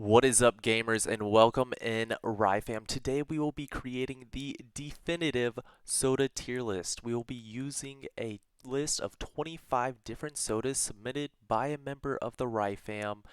What is up, gamers, and welcome in RyFam. Today we will be creating the definitive soda tier list. We will be using a list of 25 different sodas submitted by a member of the RyFam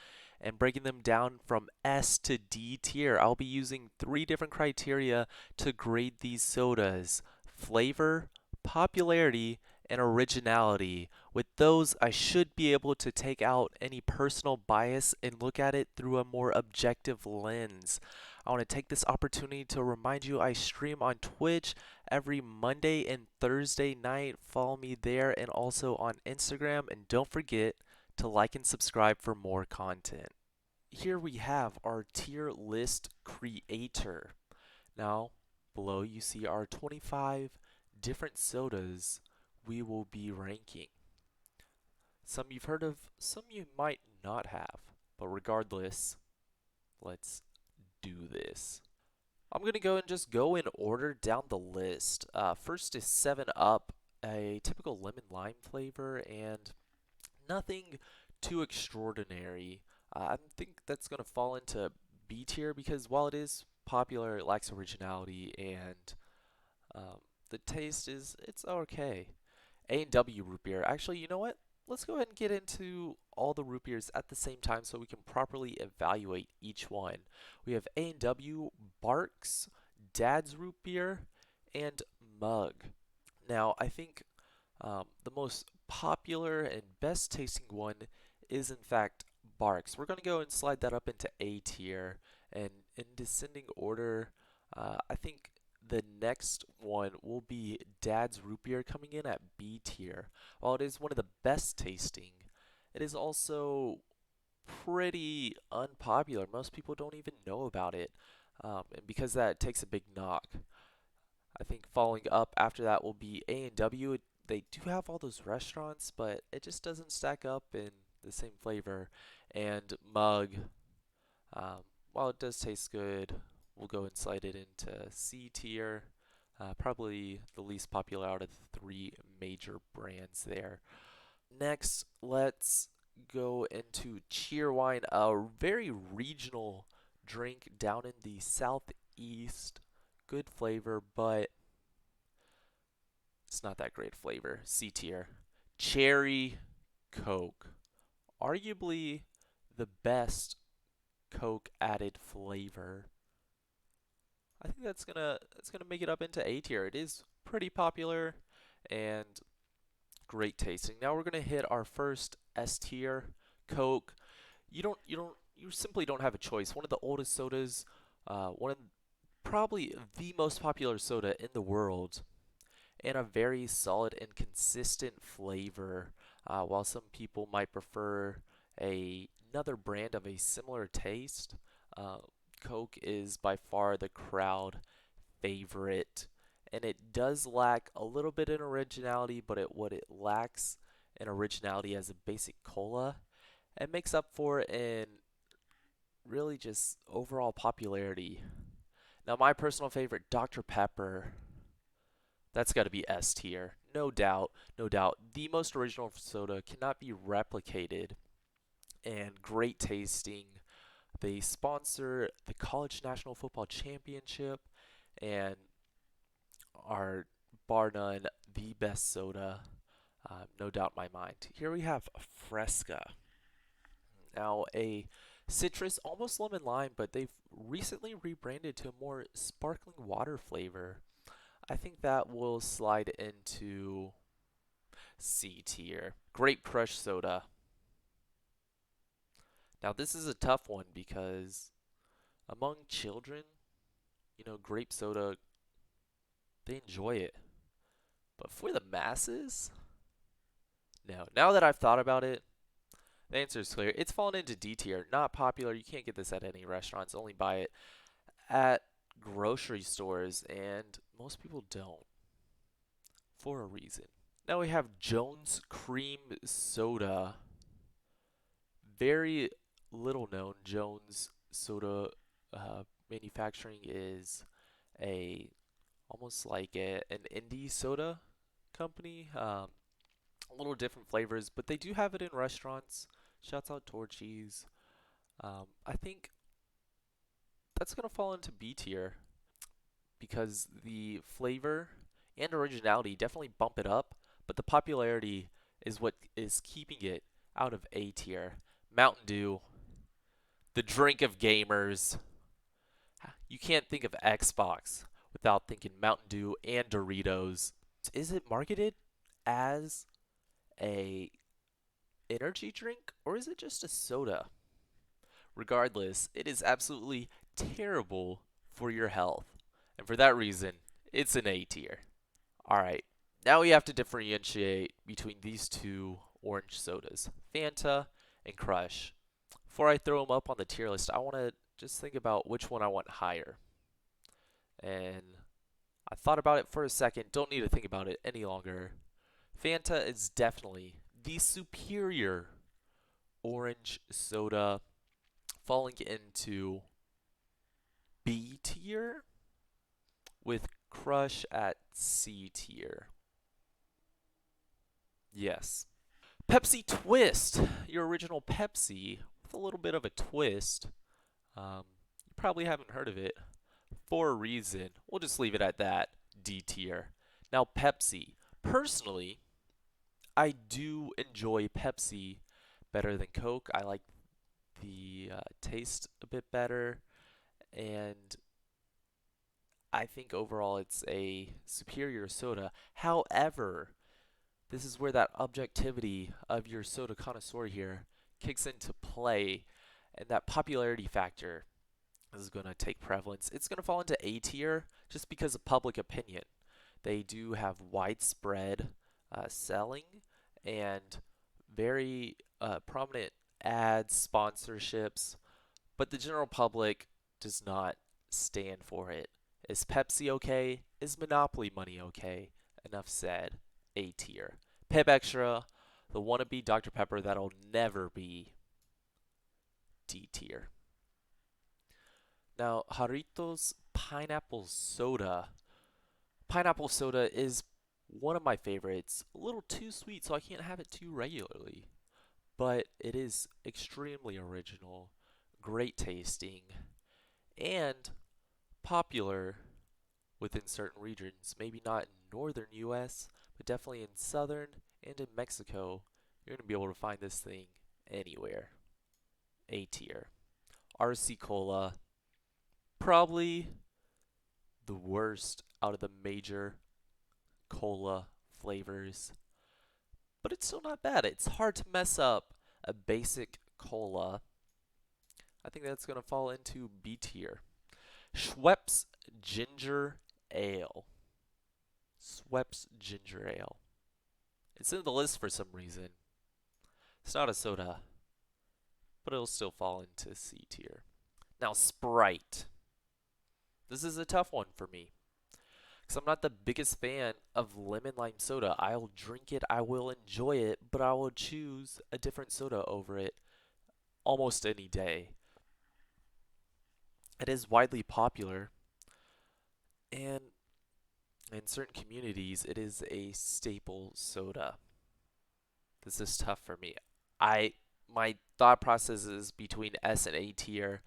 and breaking them down from S to D tier. I'll be using three different criteria to grade these sodas: flavor, popularity, and originality. With those, I should be able to take out any personal bias and look at it through a more objective lens. I want to take this opportunity to remind you I stream on Twitch every Monday and Thursday night. Follow me there and also on Instagram. And don't forget to like and subscribe for more content. Here we have our tier list creator. Now, below you see our 25 different sodas we will be ranking. Some you've heard of, some you might not have. But regardless, let's do this. I'm going to go and just go in order down the list. First is 7 Up, a typical lemon lime flavor, and nothing too extraordinary. I think that's going to fall into B tier because while it is popular, it lacks originality, and the taste it's okay. A&W root beer. Actually, you know what? Let's go ahead and get into all the root beers at the same time so we can properly evaluate each one. We have A&W, Barks, Dad's root beer, and Mug. Now, I think the most popular and best tasting one is in fact Barks. We're going to go and slide that up into A tier, and in descending order, I think the next one will be Dad's root beer coming in at B tier. While it is one of the best tasting, it is also pretty unpopular. Most people don't even know about it, and because of that, it takes a big knock. I think following up after that will be A&W. They do have all those restaurants, but it just doesn't stack up in the same flavor. And Mug, um, while it does taste good, we'll go and slide it into C tier. Probably the least popular out of the three major brands there. Next, let's go into Cheerwine, a very regional drink down in the southeast. Good flavor, but it's not that great flavor. C tier. Cherry Coke. Arguably the best Coke added flavor. I think that's gonna make it up into A tier. It is pretty popular and great tasting. Now we're gonna hit our first S tier, Coke. You simply don't have a choice. One of the oldest sodas, one of probably the most popular soda in the world, and a very solid and consistent flavor. While some people might prefer another brand of a similar taste, uh, Coke is by far the crowd favorite. And it does lack a little bit in originality, but what it lacks in originality as a basic cola, it makes up for in really just overall popularity. Now, my personal favorite, Dr. Pepper. That's got to be S tier. No doubt, no doubt. The most original soda cannot be replicated and great tasting. They sponsor the College National Football Championship and are, bar none, the best soda. No doubt in my mind. Here we have Fresca. Now, a citrus, almost lemon lime, but they've recently rebranded to a more sparkling water flavor. I think that will slide into C tier. Grape Crush soda. Now this is a tough one because among children, grape soda, they enjoy it. But for the masses, no. Now that I've thought about it, the answer is clear. It's fallen into D tier. Not popular. You can't get this at any restaurants. Only buy it at grocery stores, and most people don't for a reason. Now we have Jones Cream Soda. Very little known. Jones Soda manufacturing is a almost like an indie soda company. A little different flavors, but they do have it in restaurants. Shouts out Torchies. I think That's going to fall into B tier because the flavor and originality definitely bump it up, but the popularity is what is keeping it out of A tier. Mountain Dew, the drink of gamers. You can't think of Xbox without thinking Mountain Dew and Doritos. Is it marketed as a energy drink or is it just a soda? Regardless, it is absolutely terrible for your health. And for that reason, it's an A tier. Alright, now we have to differentiate between these two orange sodas, Fanta and Crush. Before I throw them up on the tier list, I want to just think about which one I want higher. And I thought about it for a second, don't need to think about it any longer. Fanta is definitely the superior orange soda, falling into B tier with Crush at C tier. Yes. Pepsi Twist, your original Pepsi with a little bit of a twist. You probably haven't heard of it for a reason. We'll just leave it at that. D tier. Now, Pepsi. Personally, I do enjoy Pepsi better than Coke. I like the taste a bit better, and I think overall it's a superior soda. However, this is where that objectivity of your soda connoisseur here kicks into play, and that popularity factor is going to take prevalence. It's going to fall into A tier just because of public opinion. They do have widespread selling and very prominent ads, sponsorships, but the general public does not stand for it. Is Pepsi okay? Is Monopoly money okay? Enough said. A tier. Pep Extra, the wannabe Dr. Pepper that'll never be D tier. Now, Jarritos Pineapple Soda. Pineapple soda is one of my favorites. A little too sweet, so I can't have it too regularly. But it is extremely original, great tasting, and popular within certain regions. Maybe not in northern US, but definitely in southern and in Mexico. You're going to be able to find this thing anywhere. A tier. RC Cola, probably the worst out of the major cola flavors, but it's still not bad. It's hard to mess up a basic cola. I think that's going to fall into B tier. Schweppes Ginger Ale. Schweppes Ginger Ale. It's in the list for some reason. It's not a soda, but it'll still fall into C tier. Now, Sprite. This is a tough one for me because I'm not the biggest fan of lemon lime soda. I'll drink it, I will enjoy it, but I will choose a different soda over it almost any day. It is widely popular, and in certain communities, it is a staple soda. This is tough for me. My thought process is between S and A tier,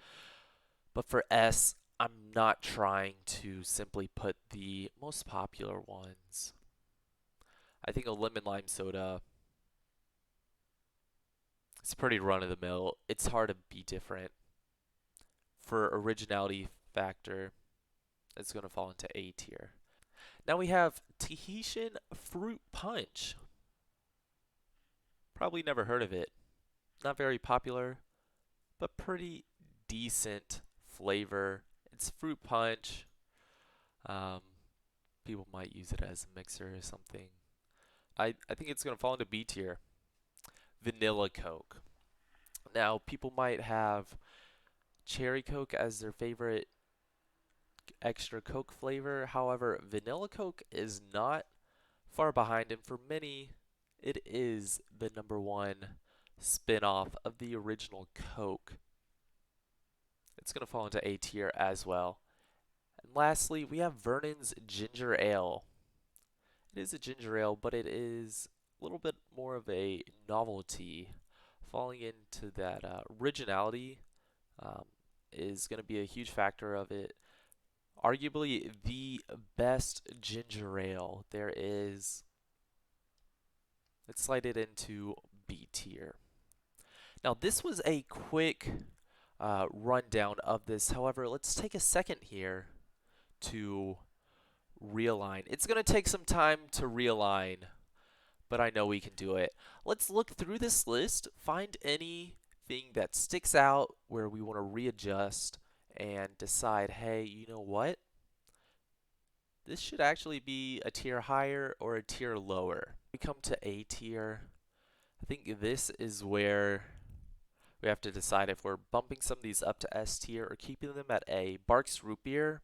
but for S, I'm not trying to simply put the most popular ones. I think a lemon lime soda is pretty run of the mill. It's hard to be different. For originality factor, it's going to fall into A tier. Now we have Tahitian Fruit Punch. Probably never heard of it. Not very popular, but pretty decent flavor. It's fruit punch. Um, People might use it as a mixer or something. I think it's going to fall into B tier. Vanilla Coke. Now, people might have cherry Coke as their favorite extra Coke flavor. However, vanilla Coke is not far behind, and for many, it is the number one spin-off of the original Coke. It's going to fall into A tier as well. And lastly, we have Vernon's Ginger Ale. It is a ginger ale, but it is a little bit more of a novelty, falling into that originality. Um, is going to be a huge factor of it. Arguably the best ginger ale there is. Let's slide it into B tier. Now, this was a quick rundown of this. However, let's take a second here to realign. It's going to take some time to realign, but I know we can do it. Let's look through this list, find anything that sticks out where we want to readjust and decide, hey, you know what? This should actually be a tier higher or a tier lower. We come to A tier. I think this is where we have to decide if we're bumping some of these up to S tier or keeping them at A. Barks Root Beer,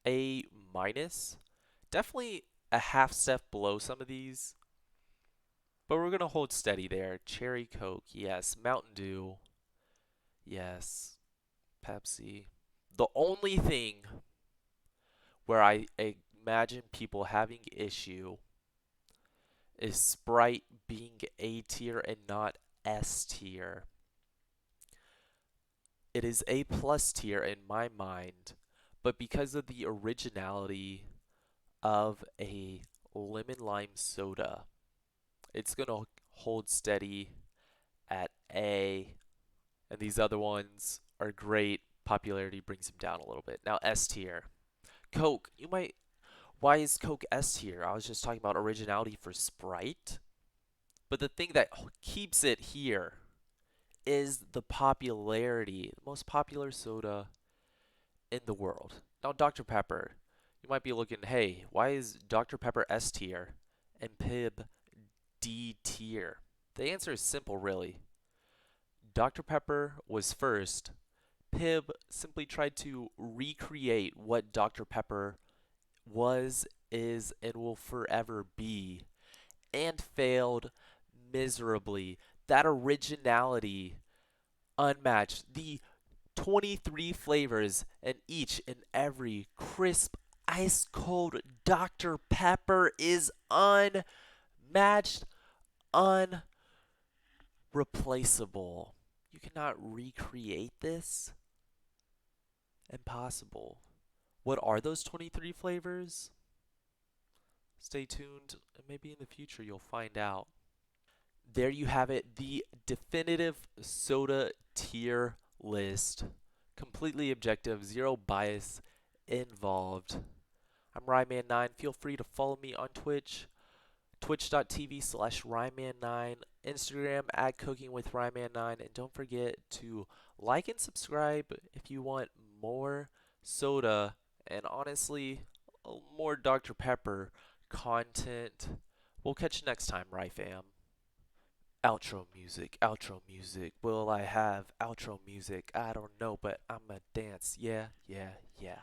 A minus. Definitely a half step below some of these, but we're going to hold steady there. Cherry Coke, yes. Mountain Dew, yes. Pepsi. The only thing where I imagine people having issue is Sprite being A tier and not S tier. It is A plus tier in my mind, but because of the originality of a lemon lime soda, it's going to hold steady at A, and these other ones are great. Popularity brings them down a little bit. Now S tier. Coke, you might, why is Coke S tier? I was just talking about originality for Sprite. But the thing that keeps it here is the popularity. The most popular soda in the world. Now, Dr. Pepper, you might be looking, hey, why is Dr. Pepper S tier and Pib D tier? The answer is simple, really. Dr. Pepper was first. Pib simply tried to recreate what Dr. Pepper was, is, and will forever be, and failed miserably. That originality, unmatched. The 23 flavors and each and every crisp, ice cold Dr. Pepper is unmatched, unreplaceable. You cannot recreate this. Impossible. What are those 23 flavors? Stay tuned, and maybe in the future you'll find out. There you have it, the definitive soda tier list. Completely objective, zero bias involved. I'm Ryman9. Feel free to follow me on Twitch, twitch.tv/Ryman9, Instagram at Cooking with Ryman9, and don't forget to like and subscribe if you want more soda and honestly more Dr. Pepper content. We'll catch you next time, Ryfam. Outro music, outro music. Will I have outro music? I don't know, but I'ma dance. Yeah, yeah, yeah.